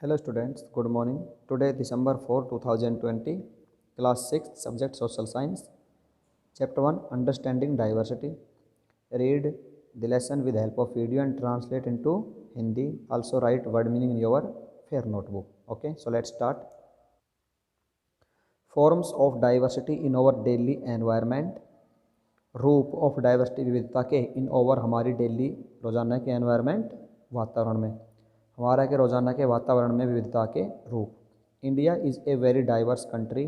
Hello students, good morning. Today December 4, 2020, class 6, subject social science, chapter 1, understanding diversity. Read the lesson with help of video and translate into Hindi. Also write word meaning in your fair notebook. Okay, so let's start. Forms of diversity in our daily environment. रूप of diversity विविधता के इन over हमारी daily रोजाना के environment वातावरण में हमारा के रोजाना के वातावरण में विविधता के रूप। India is a very diverse country.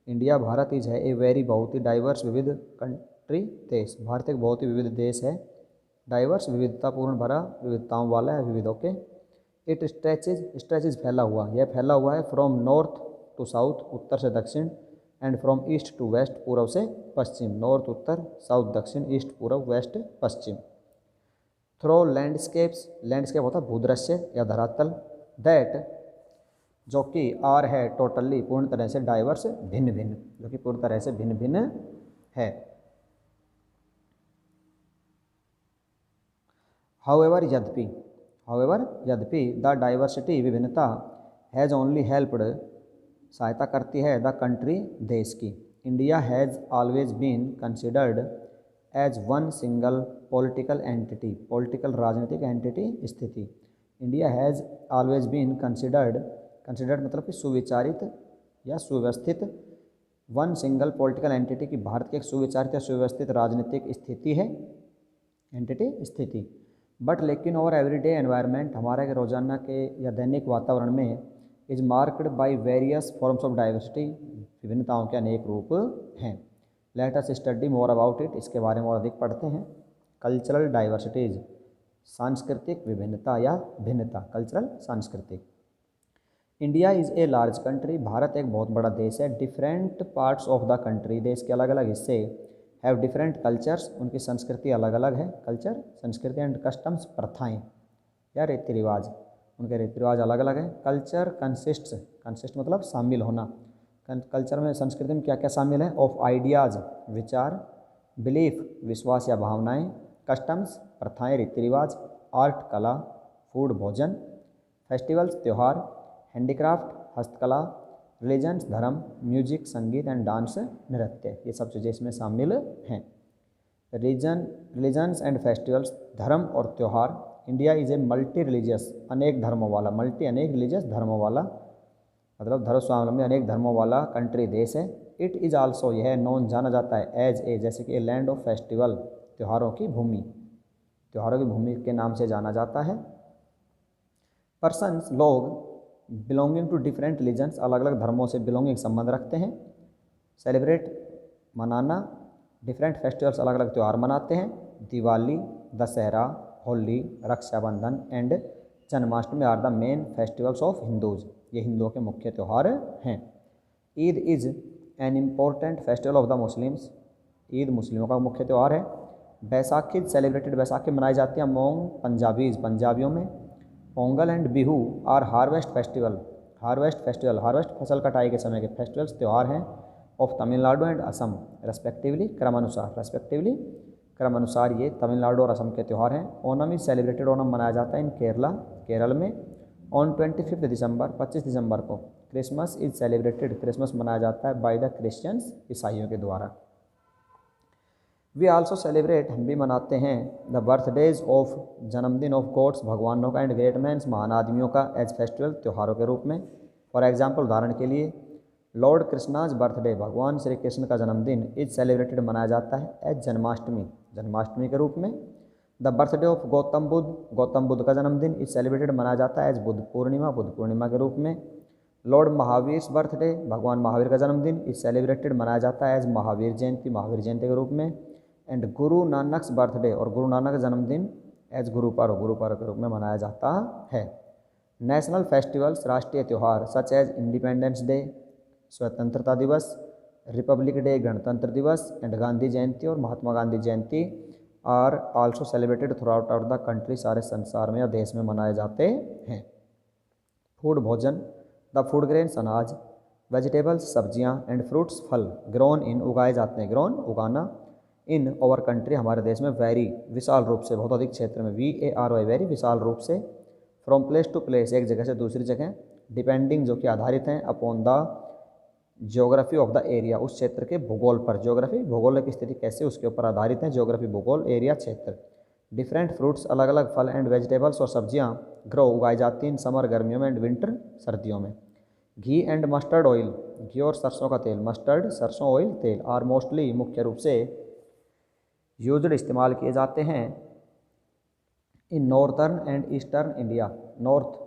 India Bharat is है ए वेरी बहुत ही डाइवर्स विविध कंट्री देश। भारत एक बहुत ही विविध देश है। डाइवर्स विविधतापूर्ण भरा विविधताओं वाला है विविध। ओके। इट स्ट्रेचेज फैला हुआ, यह फैला हुआ है फ्रॉम नॉर्थ टू साउथ, उत्तर से दक्षिण, and from east to west, पूर्व से पश्चिम। नॉर्थ उत्तर, साउथ दक्षिण, ईस्ट पूर्व, वेस्ट पश्चिम। थ्रो लैंडस्केप्स, लैंडस्केप होता है भूदृश्य या धरातल। दैट जो कि आर है टोटली पूर्ण तरह से डाइवर्स भिन्न भिन्न, जो कि पूर्ण तरह से भिन्न भिन्न है। हाउएवर यद्यपि द डाइवर्सिटी विभिन्नता हैज़ ओनली हेल्प्ड सहायता करती है द कंट्री देश की। India has always been considered as one single political entity, political राजनीतिक एंटिटी स्थिति। India has always been considered मतलब कि सुविचारित या सुव्यवस्थित, वन सिंगल पॉलिटिकल एंटिटी की भारत की एक सुविचारित या सुव्यवस्थित राजनीतिक स्थिति है, एंटिटी स्थिति। बट लेकिन ओवर एवरीडे एनवायरनमेंट, हमारे के रोजाना के या दैनिक वातावरण में is marked by various forms of diversity, विभिन्नताओं के अनेक रूप हैं। Let us study more about it, इसके बारे में और अधिक पढ़ते हैं। कल्चरल डाइवर्सिटीज, सांस्कृतिक विभिन्नता या भिन्नता, कल्चरल सांस्कृतिक। India is a large country, Bharat एक बहुत बड़ा देश है। Different parts of the country, देश के अलग अलग हिस्से हैव डिफरेंट कल्चर्स, उनकी संस्कृति अलग अलग है। कल्चर संस्कृति, एंड कस्टम्स प्रथाएँ या रीति रिवाज, उनके रीति रिवाज अलग अलग हैं। कल्चर कंसिस्ट मतलब शामिल होना। कल्चर में, संस्कृति में क्या क्या शामिल है? ऑफ आइडियाज़ विचार, बिलीफ विश्वास या भावनाएं, कस्टम्स प्रथाएं रीति रिवाज, आर्ट कला, फूड भोजन, फेस्टिवल्स त्योहार, हैंडीक्राफ्ट हस्तकला, रिलीजन्स धर्म, म्यूजिक संगीत, एंड डांस नृत्य, ये सब चीज़ें इसमें शामिल हैं। रिलीजन्स एंड फेस्टिवल्स, धर्म और त्यौहार। India is a multi religious, अनेक धर्मों वाला, मल्टी अनेक रिलीजियस धर्मों वाला मतलब धर्म स्वावलंबी अनेक धर्मों वाला कंट्री देश है। इट इज़ आल्सो, यह नॉन जाना जाता है एज ए, जैसे कि ए लैंड ऑफ फेस्टिवल, त्योहारों की भूमि, त्योहारों की भूमि के नाम से जाना जाता है। पर्सन्स लोग बिलोंगिंग टू डिफरेंट रिलीजन्स, अलग अलग धर्मों से बिलोंगिंग संबंध रखते हैं। सेलिब्रेट मनाना, डिफरेंट फेस्टिवल्स अलग अलग त्यौहार मनाते हैं। Diwali, Dussehra, Holi, Rakshabandhan and Janmashtami are the main festivals of Hindus, ये हिंदुओं के मुख्य त्यौहार हैं। Eid is an important festival of the Muslims, Eid मुस्लिमों का मुख्य त्यौहार है। बैसाखी सेलिब्रेटेड, बैसाखी मनाई जाती है अमोंग पंजाबीज, पंजाबियों में। Pongal and Bihu are harvest festival, harvest फसल कटाई के समय के फेस्टिवल्स त्यौहार हैं of Tamil Nadu and Assam respectively, क्रमानुसार ये तमिलनाडु और असम के त्यौहार हैं। ओनम इज सेलिब्रेटेड, ओनम मनाया जाता है इन केरल में। ऑन 25 दिसंबर, 25 दिसंबर को। क्रिसमस इज सेलिब्रेटेड, क्रिसमस मनाया जाता है बाय द क्रिश्चियंस, ईसाइयों के द्वारा। वी आल्सो सेलिब्रेट, हम भी मनाते हैं द बर्थडेज ऑफ, जन्मदिन ऑफ गॉड्स, भगवानों का, एंड ग्रेट मैंस, महान आदमियों का, एज फेस्टिवल, त्योहारों के रूप में। फॉर एग्जाम्पल, उदाहरण के लिए, लॉर्ड कृष्णाज बर्थडे, भगवान श्री कृष्ण का जन्मदिन, इज सेलिब्रेटेड मनाया जाता है एज जन्माष्टमी, जन्माष्टमी के रूप में। The birthday of Gautam Buddha का जन्मदिन इज सेलिब्रेटेड मनाया जाता है एज बुद्ध पूर्णिमा के रूप में। लॉर्ड महावीर बर्थडे, भगवान महावीर का जन्मदिन, इज सेलिब्रेटेड मनाया जाता है एज महावीर जयंती के रूप में। एंड गुरु नानक्स बर्थडे, और गुरु नानक का जन्मदिन एज गुरु पर्व के रूप में मनाया जाता है। नेशनल फेस्टिवल्स, राष्ट्रीय त्यौहार, सच एज इंडिपेंडेंस डे, स्वतंत्रता दिवस, रिपब्लिक डे, गणतंत्र दिवस, एंड गांधी जयंती और Mahatma Gandhi Jayanti are also celebrated throughout the country, सारे संसार में या देश में मनाए जाते हैं। फूड भोजन, द फूड ग्रेन्स अनाज, वेजिटेबल्स सब्जियां, एंड फ्रूट्स फल, ग्रोन इन उगाए जाते हैं, ग्रोन उगाना, इन ओवर कंट्री हमारे देश में, वेरी विशाल रूप से, बहुत अधिक क्षेत्र में, VARY वेरी विशाल रूप से, फ्रॉम प्लेस टू प्लेस, एक जगह से दूसरी जगह, डिपेंडिंग जो कि आधारित हैं, upon the geography of the area, उस क्षेत्र के भूगोल पर। ज्योग्राफी भूगोल की स्थिति कैसे, उसके ऊपर आधारित है ज्योग्राफी भूगोल, एरिया क्षेत्र। डिफरेंट फ्रूट्स, अलग अलग फल एंड वेजिटेबल्स और सब्जियां ग्रो उगाई जाती हैं इन समर गर्मियों में एंड विंटर सर्दियों में। घी एंड मस्टर्ड ऑयल, घी और सरसों का तेल, मस्टर्ड सरसों ऑयल तेल, आर मोस्टली मुख्य रूप से यूज्ड इस्तेमाल किए जाते हैं इन northern and eastern India, north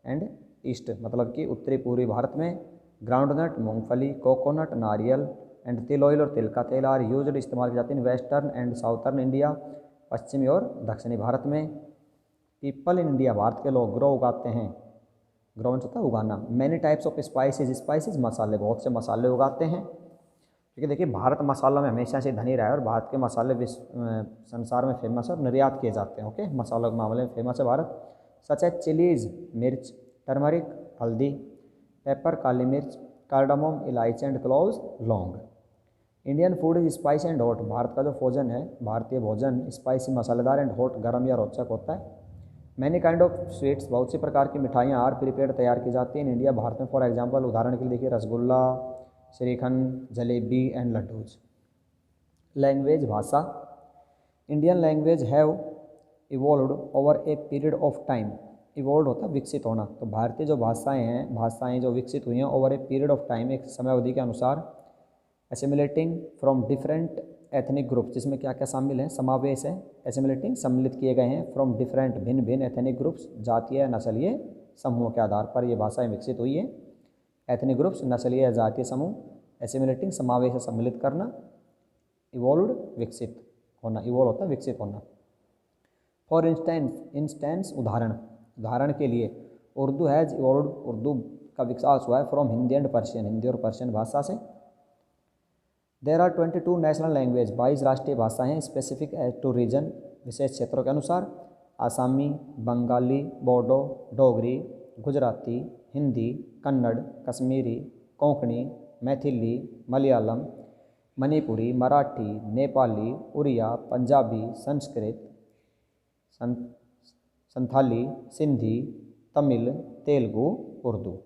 and east मतलब कि उत्तरी पूर्वी भारत में। ग्राउंडनट मूंगफली, कोकोनट नारियल एंड तिल ऑयल और तिल का तेल आर यूज्ड इस्तेमाल की जाती है in western and southern India, पश्चिमी और दक्षिणी भारत में। पीपल इन इंडिया, भारत के लोग ग्रो उगाते हैं, ग्रो होता है उगाना। Many types of spices, spices मसाले, बहुत से मसाले उगाते हैं, क्योंकि देखिए भारत मसालों में हमेशा से धनी रहा है और भारत के मसाले संसार में फेमस है और निर्यात किए जाते हैं। ओके, मसालों के मामले में फेमस है भारत। सच है चिलीज मिर्च, टर्मरिक हल्दी, पेपर काली मिर्च, कार्डामोम इलायची एंड क्लोव्स लौंग। Indian food is spicy and hot, Bharat का जो भोजन है, भारतीय भोजन स्पाइसी मसालेदार एंड हॉट गर्म या रोचक होता है। मैनी काइंड ऑफ स्वीट्स, बहुत सी प्रकार की मिठाइयाँ आर प्रिपेयर तैयार की जाती हैं इन इंडिया, भारत में। फॉर एग्जांपल उदाहरण के लिए देखिए रसगुल्ला, श्रीखंड, जलेबी एंड लड्डूज। लैंग्वेज भाषा, Indian language have evolved over a period of time, evolve होता है विकसित होना, तो भारतीय जो भाषाएं जो विकसित हुई हैं over a period of time, एक समय अवधि के अनुसार। Assimilating from different ethnic group, जिसमें क्या क्या शामिल है, समावेश है। एसिमिलेटिंग सम्मिलित किए गए हैं, फ्रॉम डिफरेंट भिन्न भिन्न एथनिक ग्रुप्स, जातीय नस्लीय समूहों के आधार पर ये भाषाएं विकसित हुई है। एथनिक ग्रुप्स, नस्लीय या जातीय समूह। एसिमिलेटिंग समावेश है, सम्मिलित करना। इवॉल्व्ड विकसित होना, इवॉल्व होता है विकसित होना। फॉर इंस्टेंस उदाहरण के लिए उर्दू हैज़ इवॉल्व्ड, उर्दू का विकास हुआ है from Hindi and Persian, Hindi और पर्शियन भाषा से। देर आर 22 नेशनल लैंग्वेज, 22 राष्ट्रीय भाषाएं, स्पेसिफिक टू रीजन, विशेष क्षेत्रों के अनुसार। आसामी, बंगाली, बोडो, डोगरी, गुजराती, हिंदी, कन्नड़, कश्मीरी, कोंकणी, मैथिली, मलयालम, मणिपुरी, मराठी, नेपाली, उड़िया, पंजाबी, संस्कृत, संथाली, सिंधी, तमिल, तेलुगु, उर्दू।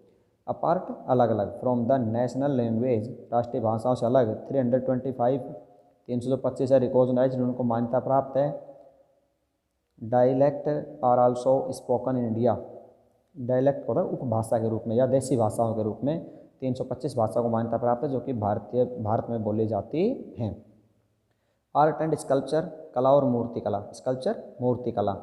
अपार्ट अलग अलग, फ्रॉम द नेशनल लैंग्वेज, राष्ट्रीय भाषाओं से अलग। 325 है रिकॉग्नाइज, उनको मान्यता प्राप्त है। Dialect are also spoken in India, dialect होता है उपभाषा के रूप में या देसी भाषाओं के रूप में। 325 भाषा को मान्यता प्राप्त है जो कि भारत में बोली जाती हैं। आर्ट एंड स्कल्पचर, कला और मूर्तिकला, स्कल्पचर मूर्तिकला।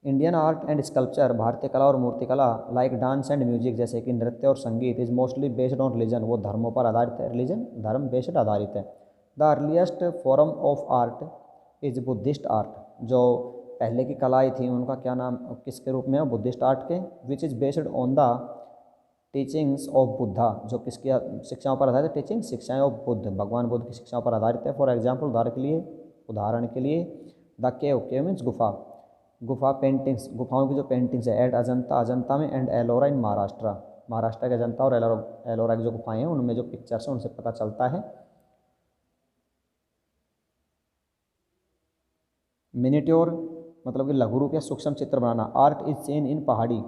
इंडियन आर्ट एंड स्कल्पचर, भारतीय कला और मूर्तिकला, लाइक डांस एंड म्यूजिक, जैसे कि नृत्य और संगीत, is mostly based on religion, वो धर्मों पर आधारित है, रिलीजन धर्म बेस्ड आधारित है। The earliest form of art is Buddhist art, जो पहले की कलाएँ थी उनका क्या नाम, किसके रूप में है, बुद्धिस्ट आर्ट के। Which is based on the teachings of Buddha, जो किसकी शिक्षाओं पर आधारित है, टीचिंग शिक्षाएं ऑफ बुद्ध, भगवान बुद्ध की शिक्षाओं पर आधारित है। फॉर एग्जाम्पल उदाहरण के लिए द केव मीन्स गुफा पेंटिंग्स, गुफाओं की जो पेंटिंग्स है, एट अजंता में, एंड एलोरा इन महाराष्ट्र के अजंता और एलोरा की जो गुफाएं हैं उनमें जो पिक्चर्स हैं उनसे पता चलता है। मिनिट्योर मतलब कि लघु रूप या सूक्ष्म चित्र बनाना। आर्ट इज सीन इन पहाड़ी,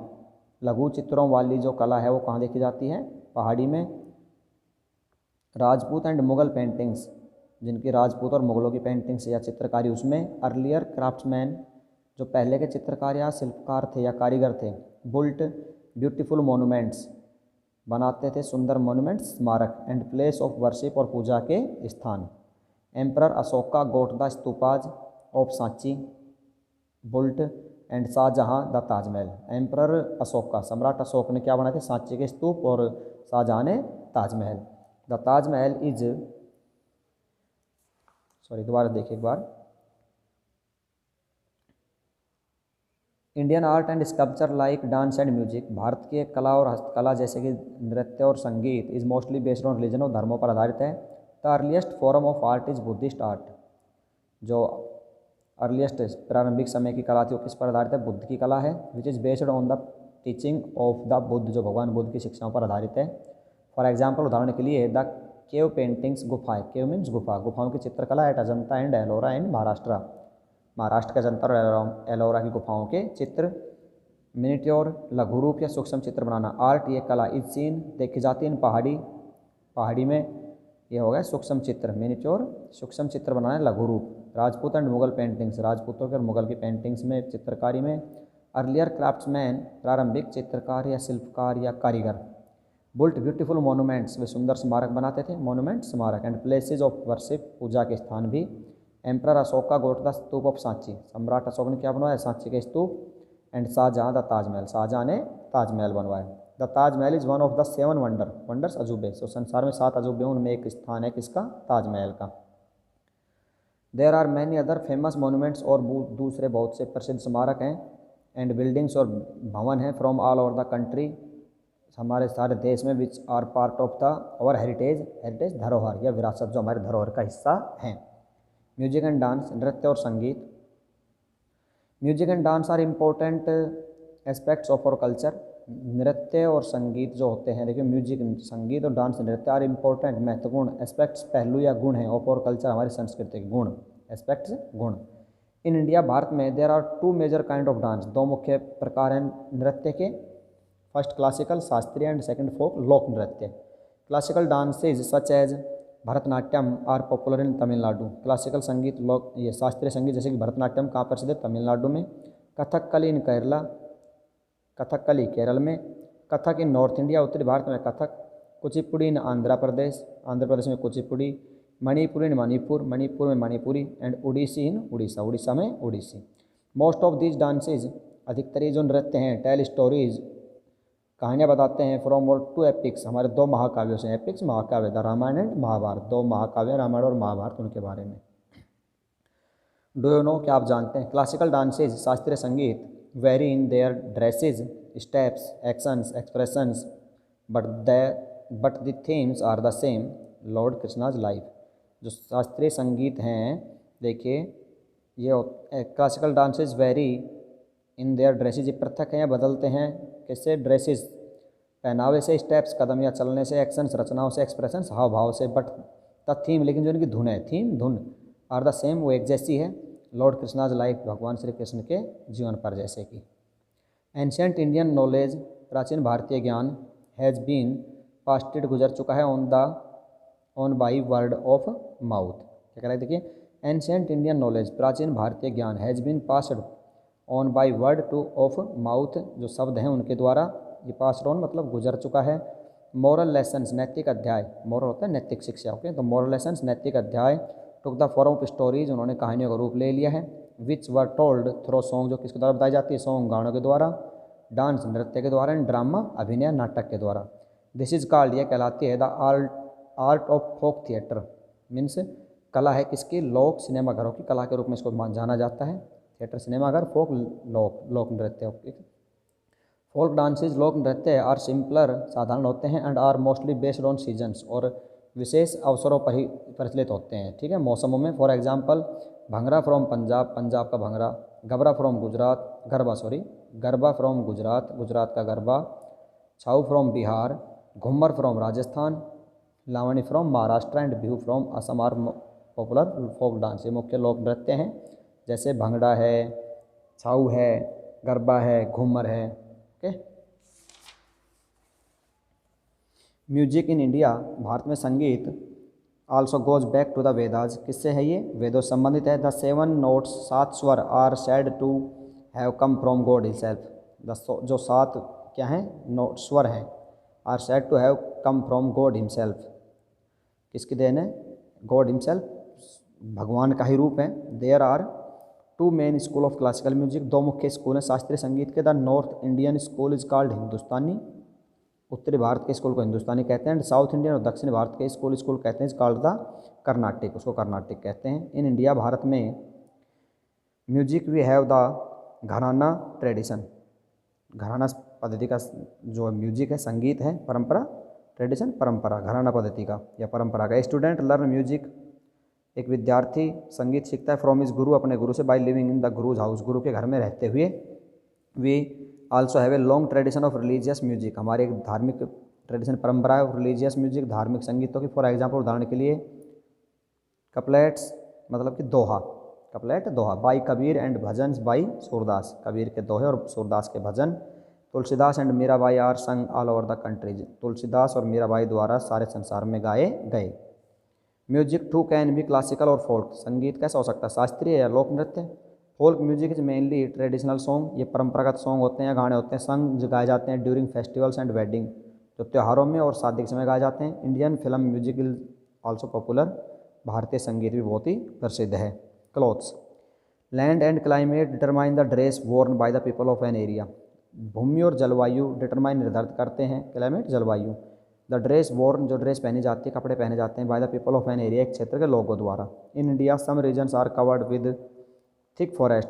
लघु चित्रों वाली जो कला है वो कहाँ देखी जाती है, पहाड़ी में। राजपूत एंड मुगल पेंटिंग्स, जिनकी राजपूत और मुगलों की पेंटिंग्स या चित्रकारी उसमें। अर्लियर क्राफ्ट्समैन, जो पहले के चित्रकार या शिल्पकार थे या कारीगर थे। बुल्ट ब्यूटीफुल मोनूमेंट्स, बनाते थे सुंदर मोनूमेंट्स, स्मारक। एंड प्लेस ऑफ वर्शिप, और पूजा के स्थान। Emperor Ashoka got the stupas of Sanchi, built. And Shahjahan the Taj Mahal, emperor Ashoka, सम्राट अशोक ने क्या बनाए थे, सांची के स्तूप, और शाहजहाँ ने ताजमहल। द ताजमहल इज, दोबारा देखिए एक बार। Indian art and sculpture like dance and music, Bharat की कला और हस्तकला जैसे कि नृत्य और संगीत, is mostly based on religion, और धर्मों पर आधारित है। The earliest form of art is Buddhist art, जो अर्लीस्ट प्रारंभिक समय की कला थी वो किस पर आधारित है, बुद्ध की कला है। Which is based on the teaching of the Buddha, जो भगवान बुद्ध की शिक्षाओं पर आधारित है। फॉर एग्जाम्पल उदाहरण के लिए द केव पेंटिंग्स, गुफाएं, केव मीन्स गुफा, गुफाओं की चित्रकला एट अजंता एंड एलोरा इन महाराष्ट्र के अजंता और एलोरा की गुफाओं के चित्र। मिनिट्योर लघु रूप या सूक्ष्म चित्र बनाना। आर्ट ये कला। इज सीन देखी जाती है इन पहाड़ी में, ये हो गया सूक्ष्म चित्र। मिनिट्योर सूक्ष्म चित्र बनाना है, लघु रूप। राजपूत एंड मुगल पेंटिंग्स राजपूतों के और मुगल की पेंटिंग्स में, चित्रकारी में। अर्लियर क्राफ्ट्समैन प्रारंभिक चित्रकार या शिल्पकार या कारीगर। बुल्ट ब्यूटीफुल मोनूमेंट्स वे सुंदर स्मारक बनाते थे, मोनूमेंट स्मारक। एंड प्लेसेज ऑफ वर्शिप पूजा के स्थान भी। एम्परर अशोक का got the stupa of Sanchi सम्राट अशोक ने क्या बनवाया, सांची के स्तूप। एंड शाहजहाँ द ताजमहल शाहजहाँ ने ताजमहल बनवाया। The Taj Mahal is one of the 7 wonders अजूबे। सो संसार में 7 अजूबे उनमें एक स्थान है किसका, ताजमहल का। There are many other famous monuments और दूसरे बहुत से प्रसिद्ध स्मारक हैं एंड बिल्डिंग्स और भवन हैं from all over the country हमारे सारे देश में, which are part of the our heritage धरोहर या विरासत जो हमारे धरोहर का हिस्सा हैं। म्यूजिक एंड डांस नृत्य और संगीत। Music and dance are important aspects of our culture. नृत्य और संगीत जो होते हैं, देखिए म्यूजिक संगीत और डांस नृत्य आर इम्पोर्टेंट महत्वपूर्ण एस्पेक्ट्स पहलू या गुण हैं ऑफ आवर कल्चर हमारी संस्कृति के गुण, एस्पेक्ट्स गुण। इन इंडिया भारत में there are 2 major kind of dance 2 मुख्य प्रकार हैं नृत्य के। फर्स्ट क्लासिकल शास्त्रीय एंड सेकंड फोक लोक नृत्य। Classical dances such as Bharatanatyam are popular in Tamil Nadu. Classical संगीत लोक ये शास्त्रीय संगीत जैसे कि भरतनाट्यम कहाँ प्रसिद्ध है, तमिलनाडु में। कथकली इन केरला कथकली केरल में। कथक इन नॉर्थ इंडिया उत्तरी भारत में कथक। कुचिपुड़ी इन आंध्र प्रदेश में कुचिपुड़ी। मणिपुर इन मणिपुर में मणिपुरी। एंड उड़ीसी इन उड़ीसा में Odissi. Most of these dances अधिकतर जो नृत्य हैं टेल स्टोरीज कहानियाँ बताते हैं फ्रॉम और 2 एपिक्स हमारे 2 महाकाव्यों से। एपिक्स महाकाव्य द रामायण एंड महाभारत 2 महाकाव्य रामायण और महाभारत उनके बारे में। डू यू नो क्या आप जानते हैं, क्लासिकल डांसेज शास्त्रीय संगीत vary in their dresses steps actions expressions but the themes are the same lord Krishna's life. जो शास्त्रीय संगीत हैं देखिए ये classical dances vary in their dresses ये पृथक हैं या बदलते हैं किससे, ड्रेसेस पहनावे से, स्टेप्स कदम या चलने से, एक्शंस रचनाओं से, एक्सप्रेशंस हाव भाव से। बट द थीम लेकिन जो इनकी धुन है थीम धुन आर द सेम वो एक जैसी है लॉर्ड कृष्णाज लाइफ भगवान श्री कृष्ण के जीवन पर जैसे कि। एंशियंट इंडियन नॉलेज प्राचीन भारतीय ज्ञान हैज़ बीन पास्टेड गुजर चुका है on by word of mouth. क्या कह रहा है देखिए, एंशियंट इंडियन नॉलेज प्राचीन भारतीय ज्ञान has been passed on by word to of mouth जो शब्द हैं उनके द्वारा, ये पास्ड ऑन मतलब गुजर चुका है। मॉरल लेसन्स नैतिक अध्याय, मॉरल होता है नैतिक शिक्षा, ओके, तो मॉरल लेसन्स नैतिक अध्याय took the form of stories उन्होंने कहानियों का रूप ले लिया है। विच वर टोल्ड थ्रो सॉन्ग जो किसके द्वारा बताई जाती है, सॉन्ग गानों के द्वारा, डांस नृत्य के द्वारा, एंड ड्रामा अभिनय नाटक के द्वारा। दिस इज कॉल्ड यह कहलाती है the art of folk theatre means कला है किसकी, लोक सिनेमाघरों की कला के रूप में इसको जाना जाता है। थिएटर सिनेमाघर, फोक लोक नृत्य। फोक डांसेज लोक नृत्य आर सिंपलर साधारण होते हैं and are mostly based on seasons और विशेष अवसरों पर ही प्रचलित होते हैं, ठीक है, मौसमों में। For example bhangra from Punjab का भंगड़ा, गरबा फ्रॉम गुजरात का garba, Chhau from Bihar, Ghoomar from Rajasthan, Lavani from Maharashtra and Bihu from Assam are popular folk dance. ये मुख्य लोक नृत्य हैं जैसे भंगड़ा है, छाऊ है, गरबा है, घूमर है, ओके। म्यूजिक इन इंडिया भारत में संगीत also goes back to the Vedas, किससे है ये, वेदों से संबंधित है। द 7 नोट्स 7 स्वर are said to have come from God himself, जो 7 क्या हैं नोट स्वर हैं, are said to have come from God himself, किसकी देन है, गॉड हिमसेल्फ, भगवान का ही रूप है। There are 2 main school of classical music, 2 मुख्य स्कूल हैं शास्त्रीय संगीत के। The North Indian school is called Hindustani, उत्तरी भारत के स्कूल को हिंदुस्तानी कहते हैं। एंड साउथ इंडियन और दक्षिण भारत के स्कूल कहते हैं कॉल्ड द कर्नाटिक, उसको कर्नाटिक कहते हैं। इन इंडिया भारत में म्यूजिक वी हैव द घराना ट्रेडिशन, घराना पद्धति का जो म्यूजिक है संगीत है, परंपरा ट्रेडिशन परंपरा, घराना पद्धति का या परंपरा का। स्टूडेंट लर्न म्यूजिक, एक विद्यार्थी संगीत सीखता है फ्रॉम हिज गुरु, अपने गुरु से, by living in the guru's house, गुरु के घर में रहते हुए। We also have a long tradition of religious music, हमारे एक धार्मिक ट्रेडिशन परंपरा है ऑफ रिलीजियस म्यूजिक, धार्मिक संगीतों की। फॉर एग्जाम्पल उदाहरण के लिए कपलेट्स मतलब कि दोहा, कपलेट दोहा। By Kabir and bhajan by Surdas, Kabir के दोहे और सूरदास के भजन। Tulsidas and Mirabai are sung all over the countries, Tulsidas और मीराबाई द्वारा सारे संसार में गाए गए। Music too can be classical और फोल्क, संगीत कैसा हो सकता है, शास्त्रीय या लोक नृत्य। Folk music is mainly traditional song, ये परंपरागत सॉन्ग होते हैं, गाने होते हैं, संग गाए जाते हैं ड्यूरिंग फेस्टिवल्स एंड वेडिंग, जो त्योहारों में और शादी के समय गाए जाते हैं। Indian film music is also popular, भारतीय संगीत भी बहुत ही प्रसिद्ध है। Clothes, land and climate determine the dress worn by the people of an area, भूमि और जलवायु डिटरमाइन निर्धारित करते हैं, क्लाइमेट जलवायु। द ड्रेस वॉर्न, जो ड्रेस पहनी जाती है, कपड़े पहने जाते हैं, by the people of an area, एक क्षेत्र के लोगों द्वारा। In India some regions are covered with thick forest,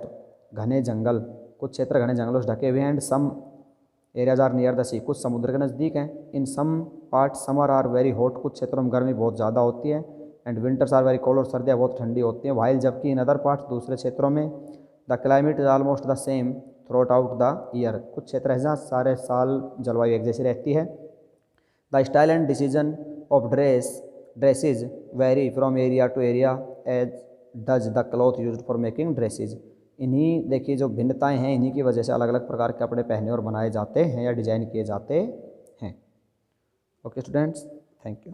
घने जंगल, कुछ क्षेत्र घने जंगलों से ढके हुए हैं। And some areas are near the sea, कुछ समुद्र के नज़दीक हैं। In some part summer are very hot, कुछ क्षेत्रों में गर्मी बहुत ज़्यादा होती है। And winters are very cold, और सर्दियाँ बहुत ठंडी होती हैं। वाइल, जबकि इन अदर पार्ट्स, दूसरे क्षेत्रों में, the climate is almost the same through out the year, कुछ क्षेत्र हैं जहाँ सारे साल जलवायु एक जैसी रहती है। The style and decision of dresses vary from area to area as does the cloth used for making dresses, इन्हीं देखिए जो भिन्नताएं हैं, इन्हीं की वजह से अलग अलग प्रकार के कपड़े पहने और बनाए जाते हैं या डिजाइन किए जाते हैं। Okay students, thank you.